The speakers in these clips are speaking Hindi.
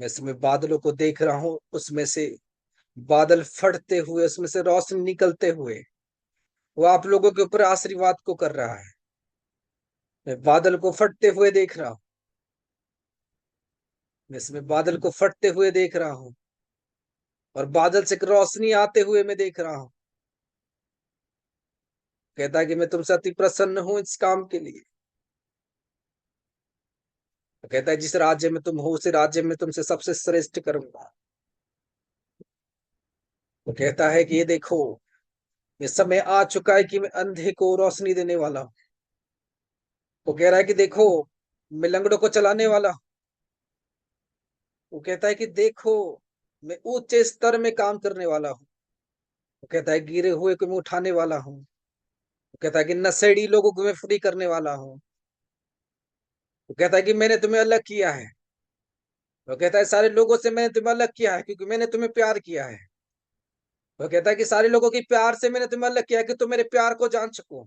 मैं इसमें बादलों को देख रहा हूँ, उसमें से बादल फटते हुए, उसमें से रोशनी निकलते हुए वो आप लोगों के ऊपर आशीर्वाद को कर रहा है। मैं बादल को फटते हुए देख रहा हूँ। मैं इसमें बादल को फटते हुए देख रहा हूँ और बादल से एक रोशनी आते हुए मैं देख रहा हूँ। कहता है कि मैं तुमसे अति प्रसन्न हूं इस काम के लिए। तो कहता है जिस राज्य में तुम हो उस राज्य में तुमसे सबसे श्रेष्ठ करूंगा। तो कहता है कि ये देखो, ये समय आ चुका है कि मैं अंधे को रोशनी देने वाला हूँ। वो कह रहा है कि देखो, मैं लंगड़ों को चलाने वाला हूँ। वो कहता है कि देखो, मैं ऊंचे स्तर में काम करने वाला हूँ। वो कहता है गिरे हुए को मैं उठाने वाला हूँ। वो कहता है कि नशेड़ी लोगों को मैं फ्री करने वाला हूँ। वो कहता है कि मैंने तुम्हें अलग किया है। वो कहता है सारे लोगों से मैंने तुम्हें अलग किया है क्योंकि मैंने तुम्हें प्यार किया है। वो कहता है कि सारे लोगों की प्यार से मैंने तुम्हें अलग किया है कि तुम मेरे प्यार को जान सको।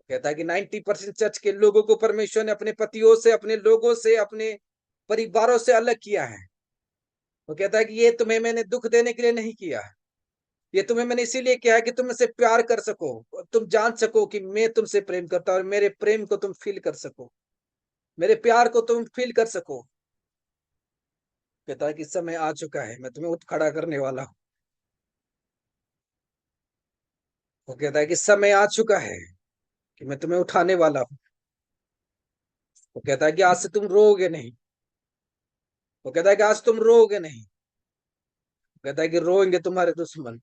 कहता है कि 90% चर्च के लोगों को परमेश्वर ने अपने पतियों से, अपने लोगों से, अपने परिवारों से अलग किया है। वो कहता है कि ये तुम्हें मैंने दुख देने के लिए नहीं किया है, ये तुम्हें मैंने इसीलिए किया है कि तुम मुझसे प्यार कर सको, तुम जान सको कि मैं तुमसे प्रेम करता हूं और मेरे प्रेम को तुम फील कर सको, मेरे प्यार को तुम फील कर सको। कहता है कि समय आ चुका है, मैं तुम्हें उठ खड़ा करने वाला हूँ। वो कहता है कि समय आ चुका है कि मैं तुम्हें उठाने वाला हूँ। वो कहता है कि आज से तुम रोओगे नहीं। वो कहता है कि आज तुम रोओगे नहीं। वो कहता है कि रोएंगे तुम्हारे दुश्मन।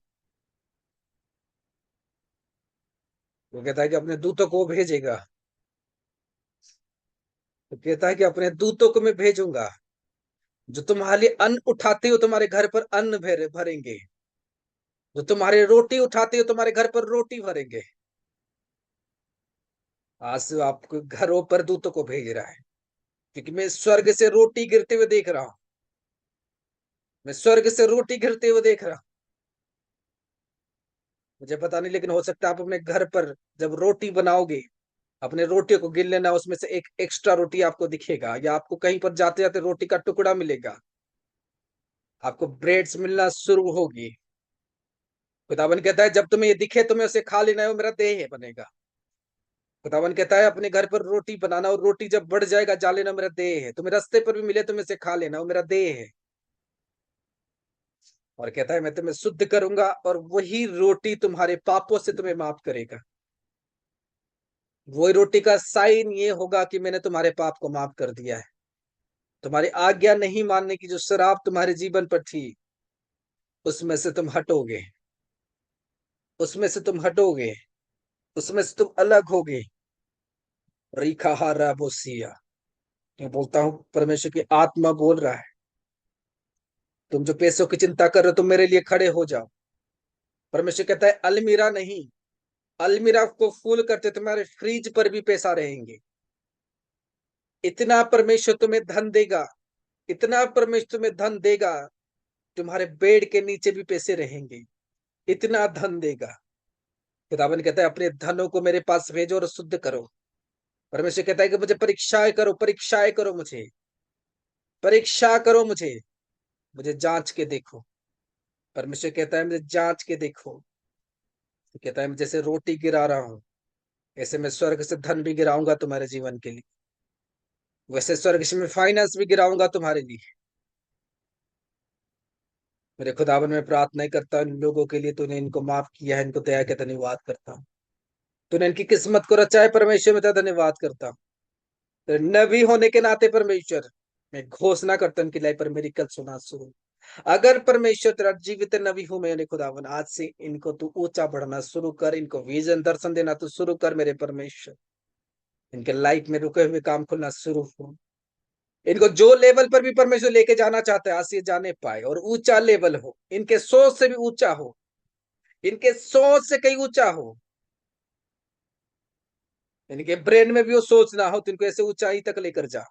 वो कहता है कि अपने दूतों को भेजेगा। वो कहता है कि अपने दूतों को मैं भेजूंगा जो तुम्हारे लिए अन्न उठाते हो तुम्हारे घर पर अन्न भरेंगे, जो तुम्हारे रोटी उठाते हो तुम्हारे घर पर रोटी भरेंगे। आज से आपको घरों पर दूतों को भेज रहा है क्योंकि मैं स्वर्ग से रोटी गिरते हुए देख रहा हूं। मैं स्वर्ग से रोटी गिरते हुए देख रहा हूं। मुझे पता नहीं, लेकिन हो सकता है आप अपने घर पर जब रोटी बनाओगे, अपने रोटियों को गिन लेना, उसमें से एक एक्स्ट्रा रोटी आपको दिखेगा, या आपको कहीं पर जाते जाते रोटी का टुकड़ा मिलेगा। आपको ब्रेड्स मिलना शुरू होगी। खुदावन कहता है जब तुम्हें ये दिखे तुम्हें उसे खा लेना है, वो मेरा देह बनेगा। खुदावन कहता है अपने घर पर रोटी बनाना, और रोटी जब बढ़ जाएगा जा लेना, मेरा देह है। तुम्हें रास्ते पर भी मिले तुम्हें से खा लेना, वो मेरा देह है। और कहता है मैं तुम्हें शुद्ध करूंगा और वही रोटी तुम्हारे पापों से तुम्हें माफ करेगा। वही रोटी का साइन ये होगा कि मैंने तुम्हारे पाप को माफ कर दिया है। तुम्हारी आज्ञा नहीं मानने की जो शराब तुम्हारे जीवन पर थी, उसमें से तुम हटोगे। उसमें से तुम हटोगे। उसमें से तुम अलग होगे। रीखा हारा बोसिया। मैं बोलता हूं, परमेश्वर की आत्मा बोल रहा है, तुम जो पैसों की चिंता कर रहे हो तुम मेरे लिए खड़े हो जाओ। परमेश्वर कहता है अलमीरा नहीं, अलमीरा को फुल करते तुम्हारे फ्रिज पर भी पैसा रहेंगे। इतना परमेश्वर तुम्हें धन देगा, इतना परमेश्वर तुम्हें धन देगा, तुम्हारे बेड के नीचे भी पैसे रहेंगे। इतना धन देगा। खुदावन कहता है अपने धनों को मेरे पास भेजो और शुद्ध करो। परमेश्वर कहता है कि मुझे परीक्षाएं करो, परीक्षाएं करो, मुझे परीक्षा करो, मुझे मुझे जांच के देखो। परमेश्वर कहता है मुझे जांच के देखो। तो कहता है मैं जैसे रोटी गिरा रहा हूं, ऐसे मैं स्वर्ग से धन भी गिराऊंगा तुम्हारे जीवन के लिए। वैसे स्वर्ग से मैं फाइनेंस भी गिराऊंगा तुम्हारे लिए। मेरे खुदावन में प्रार्थना करता हूँ इन लोगों के लिए, तूने इनको माफ किया है, इनको दया के धन्यवाद करता हूँ। तूने इनकी किस्मत को रचा है परमेश्वर, में तेरा धन्यवाद करता हूँ। तो नबी होने के नाते परमेश्वर, मैं घोषणा करता हूँ इनकी लाइफ पर मेरी कल सुना शुरू। अगर परमेश्वर तेरा जीवित नबी हूं मैंने खुदावन, आज से इनको तू ऊंचा बढ़ना शुरू कर, इनको विजन दर्शन देना तू शुरू कर मेरे परमेश्वर। इनके लाइफ में रुके हुए काम खुलना शुरू हो। इनको जो लेवल पर भी परमेश्वर लेके जाना चाहता है आज से ये जाने पाए, और ऊंचा लेवल हो, इनके सोच से भी ऊंचा हो, इनके सोच से कहीं ऊंचा हो। इनके ब्रेन में भी वो सोच ना हो तो इनको ऐसे ऊंचाई तक लेकर जा।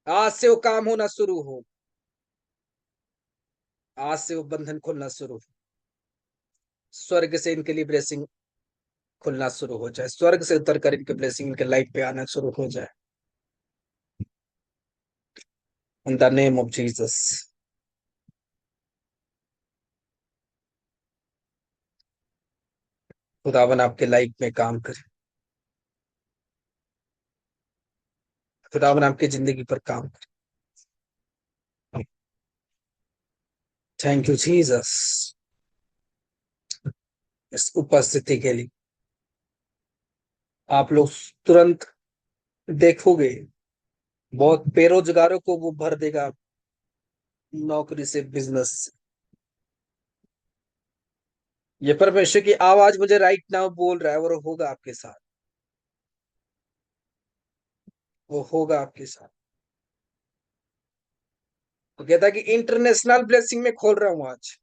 आज से वो काम होना शुरू हो। आज से वो बंधन खुलना शुरू हो। स्वर्ग से इनके लिए ब्लेसिंग खुलना शुरू हो जाए, स्वर्ग से उतर कर इनके ब्लेसिंग इनके लाइफ पे आना शुरू हो जाए। In the name of Jesus. खुदावन आपके लाइफ में काम करे, खुदावन आपकी जिंदगी पर काम करे। थैंक यू जीसस इस उपस्थिति के लिए। आप लोग तुरंत देखोगे बहुत बेरोजगारों को वो भर देगा नौकरी से, बिजनेस से। ये परमेश्वर की आवाज मुझे राइट नाउ बोल रहा है, और होगा आपके साथ, वो होगा आपके साथ। वो कहता है कि इंटरनेशनल ब्लेसिंग में खोल रहा हूं आज,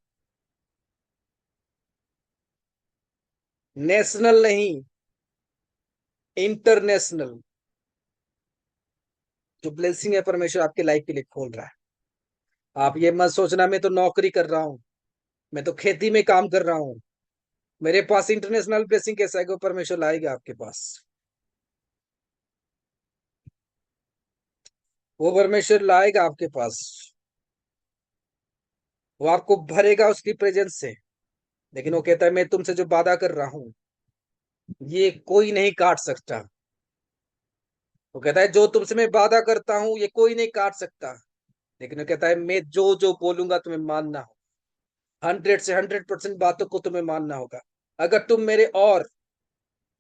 नेशनल नहीं, इंटरनेशनल। जो ब्लेसिंग है परमेश्वर आपके लाइफ के लिए खोल रहा है। आप ये मत सोचना मैं तो नौकरी कर रहा हूं, मैं तो खेती में काम कर रहा हूं, मेरे पास इंटरनेशनल ब्लेसिंग कैसा है, वो परमेश्वर लाएगा आपके पास। वो परमेश्वर लाएगा आपके पास, वो आपको भरेगा उसकी प्रेजेंस से। लेकिन वो कहता है मैं तुमसे जो वादा कर रहा हूं ये कोई नहीं काट सकता। वो कहता है जो तुमसे मैं वादा करता हूं ये कोई नहीं काट सकता। लेकिन वो कहता है मैं जो जो बोलूंगा तुम्हें मानना हो, 100 से 100% बातों को तुम्हें मानना होगा। अगर तुम मेरे और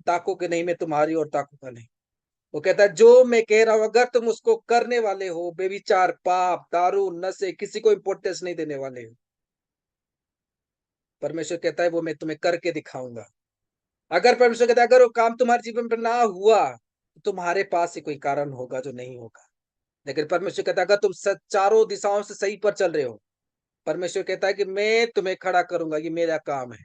ताकोगे नहीं, मैं तुम्हारी और ताकूंगा नहीं। वो कहता है जो मैं कह रहा हूं अगर तुम उसको करने वाले हो, बेविचार, पाप, दारू, नशे, किसी को इंपॉर्टेंस नहीं देने वाले हो, परमेश्वर कहता है वो मैं तुम्हें करके दिखाऊंगा। अगर परमेश्वर कहता है अगर वो काम तुम्हारे जीवन पर ना हुआ तो तुम्हारे पास ही कोई कारण होगा जो नहीं होगा। लेकिन परमेश्वर कहता है अगर तुम चारों दिशाओं से सही पर चल रहे हो, परमेश्वर कहता है कि मैं तुम्हें खड़ा करूंगा, ये मेरा काम है।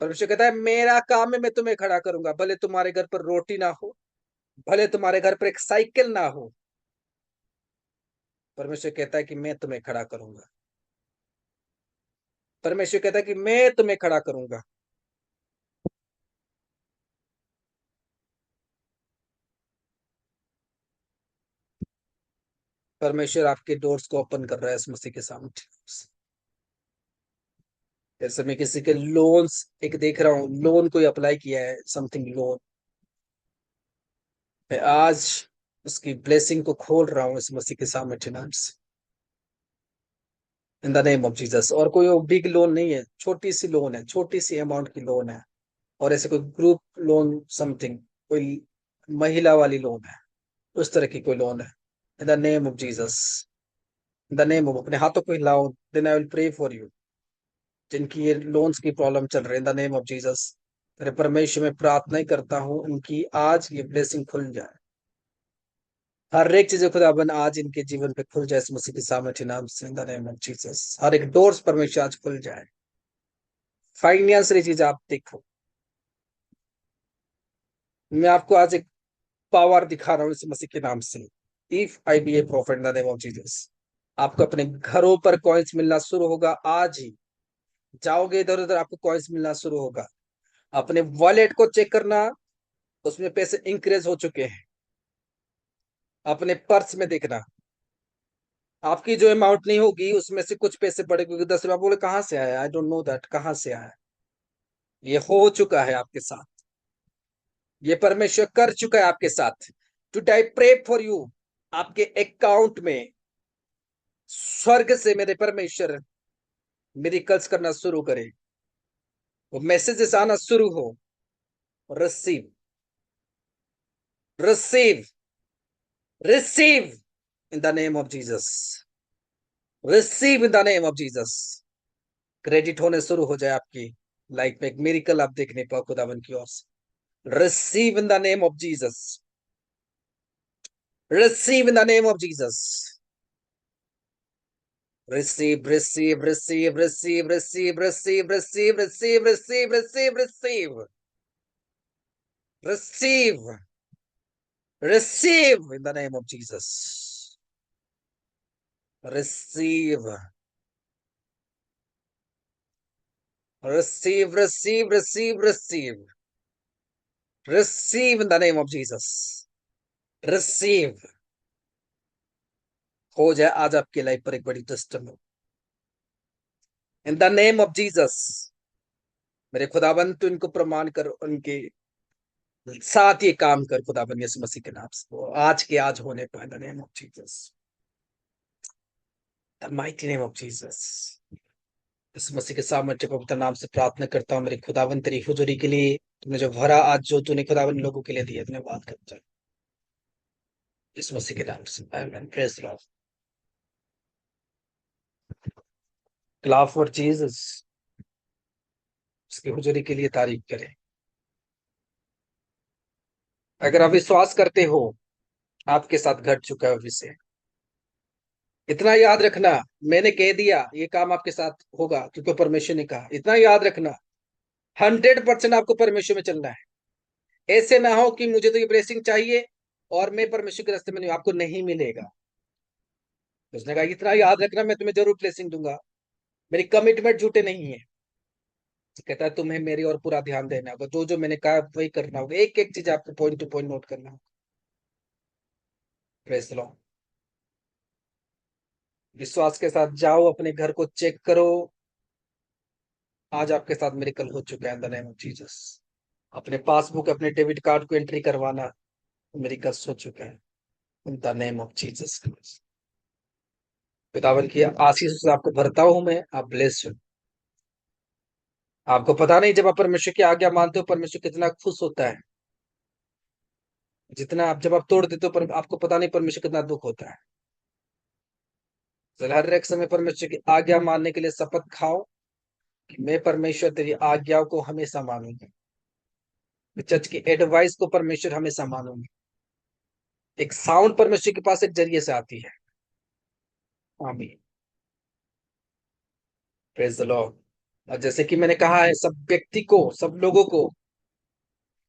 परमेश्वर कहता है मेरा काम है, मैं तुम्हें खड़ा करूंगा। भले तुम्हारे घर पर रोटी ना हो, भले तुम्हारे घर पर एक साइकिल ना हो, परमेश्वर कहता है कि मैं तुम्हें खड़ा करूंगा। परमेश्वर कहता है कि मैं तुम्हें खड़ा करूंगा। परमेश्वर आपके डोर्स को ओपन कर रहा है इस मसीह के सामने। जैसे मैं किसी के लोन्स एक देख रहा हूँ, लोन कोई अप्लाई किया है, समथिंग लोन, मैं आज उसकी ब्लेसिंग को खोल रहा हूँ इस मसीह के सामने नाम से, in the name of Jesus. और कोई बिग लोन नहीं है, छोटी सी लोन है, छोटी सी अमाउंट की लोन है। और ऐसे कोई ग्रुप लोन, समथिंग कोई महिला वाली लोन है, उस तरह की कोई लोन है। In the name of Jesus, in the name of, अपने हाथों को हिलाओ, then I will pray for you. जिनकी ये लोन्स की प्रॉब्लम चल रही है, in the name of Jesus, तेरे परमेश्वर में प्रार्थना ही करता हूँ इनकी आज ये ब्लेसिंग खुल जाए। हर एक चीज खुदाबंद आज इनके जीवन पे खुल जाए इस मसीह के सामर्थ्य नाम से, in the name of Jesus. हर एक डोर्स परमेश्वर आज खुल जाए। फाइनेंशियली चीज आप देखो, मैं आपको आज एक पावर दिखा रहा हूँ इस मसीह के नाम से। If I be a profit in the name of Jesus, आपको अपने घरों पर कॉइन्स मिलना शुरू होगा आज ही। जाओगे इधर उधर आपको कॉइन्स मिलना शुरू होगा। अपने वॉलेट को चेक करना, उसमें पैसे इंक्रीज हो चुके हैं। अपने पर्स में देखना, आपकी जो अमाउंट नहीं होगी उसमें से कुछ पैसे बढ़े, क्योंकि 10 रुपया बोले कहाँ से आया, आई डोंट नो दैट कहाँ से आया। ये हो चुका है आपके साथ, ये परमेश्वर कर चुका है आपके साथ। Today I pray for you, आपके अकाउंट में स्वर्ग से मेरे परमेश्वर मिरेकल्स करना शुरू करे, वो मैसेजेस आना शुरू हो। Receive, receive, receive in the name of Jesus, receive in the name of Jesus. Credit होने शुरू हो जाए आपकी लाइफ में, एक मिरेकल आप देखने पाओ खुदावन की ओर से। Receive in the name of Jesus. Receive in the name of Jesus. Receive, receive, receive, receive, receive, receive, receive, receive, receive, receive, receive, receive, receive in the name of Jesus. Receive, receive, receive, receive, receive, receive in the name of Jesus. Receive, हो जाए आज आपकी लाइफ पर एक बड़ी testimony in the name of Jesus. मेरे खुदाबंद तू इनको प्रमाण कर, उनके साथ ये काम कर खुदाबंद यीशु मसीह के नाम से, वो आज के आज होने पाए the name of Jesus, the mighty name of Jesus. यीशु मसीह के सामर्थ्य पवित्र नाम से प्रार्थना करता हूँ मेरे खुदाबंद तेरी हुजूरी के लिए, तुमने जो भरा आज जो तूने खुदाबंद लोगों के लिए दिया, धन्यवाद करता हूँ यीशु मसीह के नाम से, आमीन। Praise the Lord. Clap for Jesus, उसकी हुजूरी के लिए तारीफ करें। अगर आप विश्वास करते हो आपके साथ घट चुका है विषय, इतना याद रखना, मैंने कह दिया ये काम आपके साथ होगा क्योंकि परमेश्वर ने कहा, इतना याद रखना 100% आपको परमेश्वर में चलना है। ऐसे ना हो कि मुझे तो ये ब्लेसिंग चाहिए और मैं परमेश्वर के रास्ते में नहीं, आपको नहीं मिलेगा। उसने कहा इतना याद रखना, मैं तुम्हें जरूर ब्लेसिंग दूंगा, मेरी कमिटमेंट झूठे नहीं है। कहता है तुम्हें मेरी और पूरा ध्यान देना होगा, जो जो मैंने कहा वही करना होगा, एक एक चीज आपको पॉइंट टू पॉइंट नोट करना होगा। Praise the Lord. विश्वास के साथ जाओ, अपने घर को चेक करो, आज आपके साथ मेरिकल हो चुका है in the name of Jesus. अपने पासबुक अपने डेबिट कार्ड को एंट्री करवाना, मेरिकल हो चुका है in the name of Jesus. पितावन की आशीष से आपको भरता हूं मैं, आप ब्लेस्ड हो। आपको पता नहीं जब आप परमेश्वर की आज्ञा मानते हो परमेश्वर कितना खुश होता है, जितना आप जब आप तोड़ देते हो पर आपको पता नहीं परमेश्वर कितना दुख होता है। हर एक समय परमेश्वर की आज्ञा मानने के लिए शपथ खाओ कि मैं परमेश्वर तेरी आज्ञाओं को हमेशा मानूंगा, चर्च की एडवाइस को परमेश्वर हमेशा मानूंगा। एक साउंड परमेश्वर के पास एक जरिए से आती है। आमीन। Praise the Lord. और जैसे कि मैंने कहा है, सब व्यक्ति को, सब लोगों को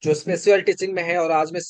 जो स्पिरिचुअल टीचिंग में है, और आज मैं